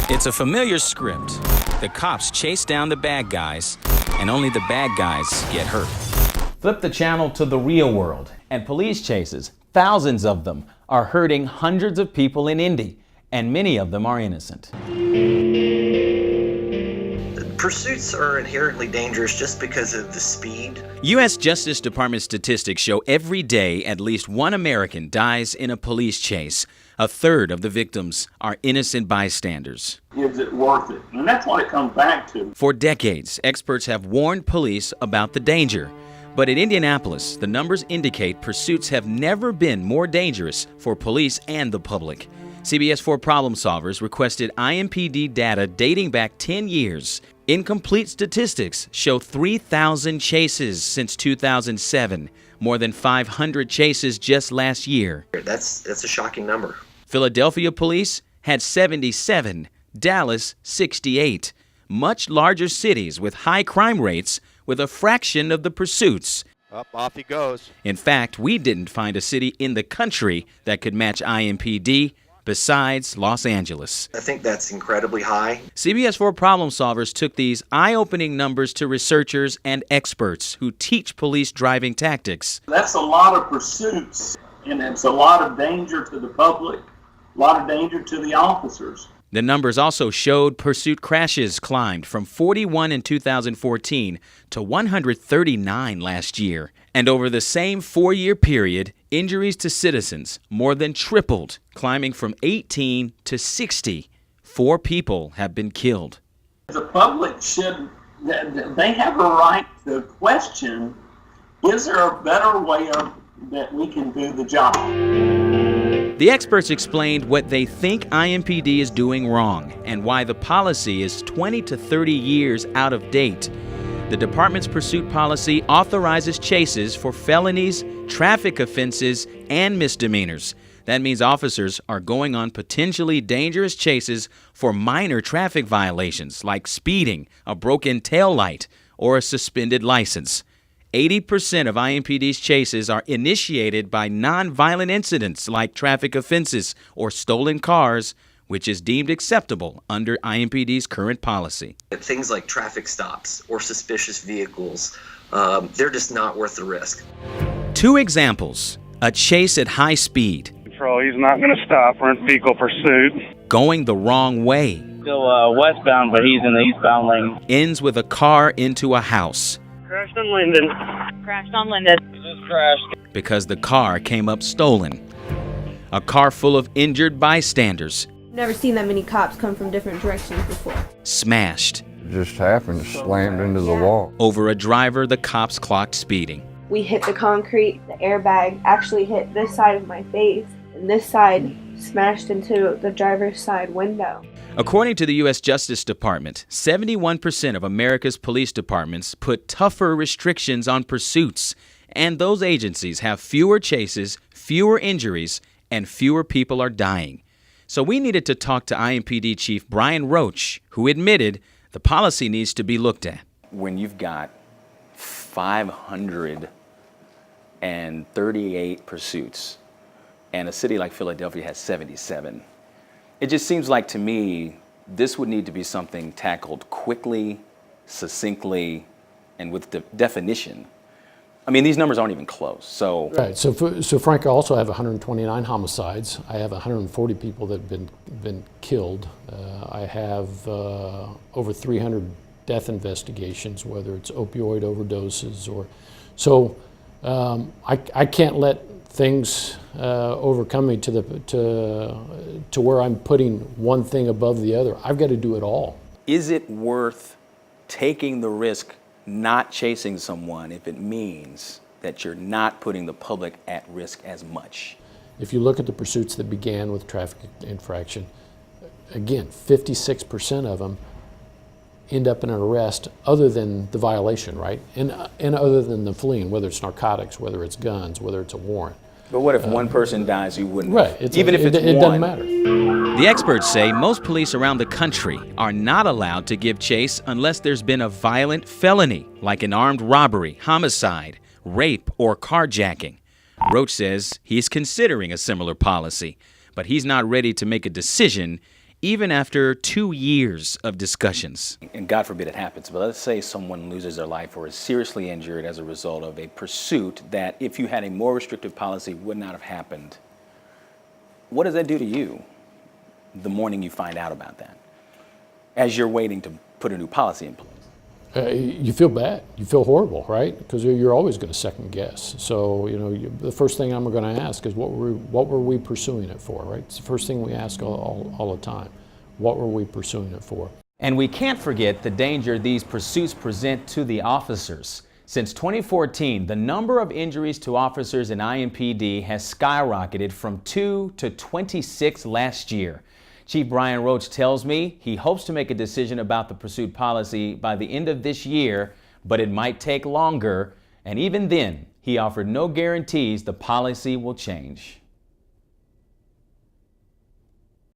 It's a familiar script. The cops chase down the bad guys, and only the bad guys get hurt. Flip the channel to the real world, and police chases, thousands of them, are hurting hundreds of people in Indy, and many of them are innocent. Pursuits are inherently dangerous just because of the speed. U.S. Justice Department statistics show every day at least one American dies in a police chase. A third of the victims are innocent bystanders. Is it worth it? And that's what it comes back to. For decades, experts have warned police about the danger. But in Indianapolis, the numbers indicate pursuits have never been more dangerous for police and the public. CBS 4 Problem Solvers requested IMPD data dating back 10 years. Incomplete statistics show 3,000 chases since 2007, more than 500 chases just last year. That's a shocking number. Philadelphia police had 77, Dallas 68. Much larger cities with high crime rates with a fraction of the pursuits. Off he goes. In fact, we didn't find a city in the country that could match IMPD besides Los Angeles. I think that's incredibly high. CBS 4 Problem Solvers took these eye-opening numbers to researchers and experts who teach police driving tactics. That's a lot of pursuits, and it's a lot of danger to the public, a lot of danger to the officers. The numbers also showed pursuit crashes climbed from 41 in 2014 to 139 last year. And over the same 4-year period, injuries to citizens more than tripled, climbing from 18 to 60. 4 people have been killed. The public they have a right to question, is there a better way that we can do the job? The experts explained what they think IMPD is doing wrong and why the policy is 20 to 30 years out of date. The department's pursuit policy authorizes chases for felonies, traffic offenses, and misdemeanors. That means officers are going on potentially dangerous chases for minor traffic violations like speeding, a broken taillight, or a suspended license. 80% of IMPD's chases are initiated by non-violent incidents like traffic offenses or stolen cars, which is deemed acceptable under IMPD's current policy. Things like traffic stops or suspicious vehicles, they're just not worth the risk. 2 examples. A chase at high speed. Control, he's not going to stop. We're in vehicle pursuit. Going the wrong way. Still westbound, but he's in the eastbound lane. Ends with a car into a house. Crashed on Linden. Crashed on Linden. He just crashed. Because the car came up stolen. A car full of injured bystanders. Never seen that many cops come from different directions before. Smashed. It just happened, slammed into the wall. Over a driver the cops clocked speeding. We hit the concrete, the airbag actually hit this side of my face, and this side smashed into the driver's side window. According to the U.S. Justice Department, 71% of America's police departments put tougher restrictions on pursuits, and those agencies have fewer chases, fewer injuries, and fewer people are dying. So we needed to talk to IMPD Chief Brian Roach, who admitted the policy needs to be looked at. When you've got 538 pursuits, and a city like Philadelphia has 77, it just seems like to me this would need to be something tackled quickly, succinctly, and with definition. I mean, these numbers aren't even close. So right. So Frank, I also have 129 homicides. I have 140 people that have been killed. I have over 300 death investigations, whether it's opioid overdoses or so. I can't let things overcome me to where I'm putting one thing above the other. I've got to do it all. Is it worth taking the risk not chasing someone if it means that you're not putting the public at risk as much? If you look at the pursuits that began with traffic infraction, again, 56% of them end up in an arrest other than the violation, right? And other than the fleeing, whether it's narcotics, whether it's guns, whether it's a warrant. But what if one person dies, you wouldn't? Right. Even if it's it one. doesn't matter. The experts say most police around the country are not allowed to give chase unless there's been a violent felony, like an armed robbery, homicide, rape, or carjacking. Roach says he's considering a similar policy, but he's not ready to make a decision even after 2 years of discussions. And God forbid it happens, but let's say someone loses their life or is seriously injured as a result of a pursuit that, if you had a more restrictive policy, would not have happened. What does that do to you the morning you find out about that, as you're waiting to put a new policy in place? You feel bad. You feel horrible, right? Because you're always going to second guess. So, the first thing I'm going to ask is what were we pursuing it for, right? It's the first thing we ask all the time. What were we pursuing it for? And we can't forget the danger these pursuits present to the officers. Since 2014, the number of injuries to officers in IMPD has skyrocketed from 2 to 26 last year. Chief Brian Roach tells me he hopes to make a decision about the pursuit policy by the end of this year, but it might take longer. And even then, he offered no guarantees the policy will change.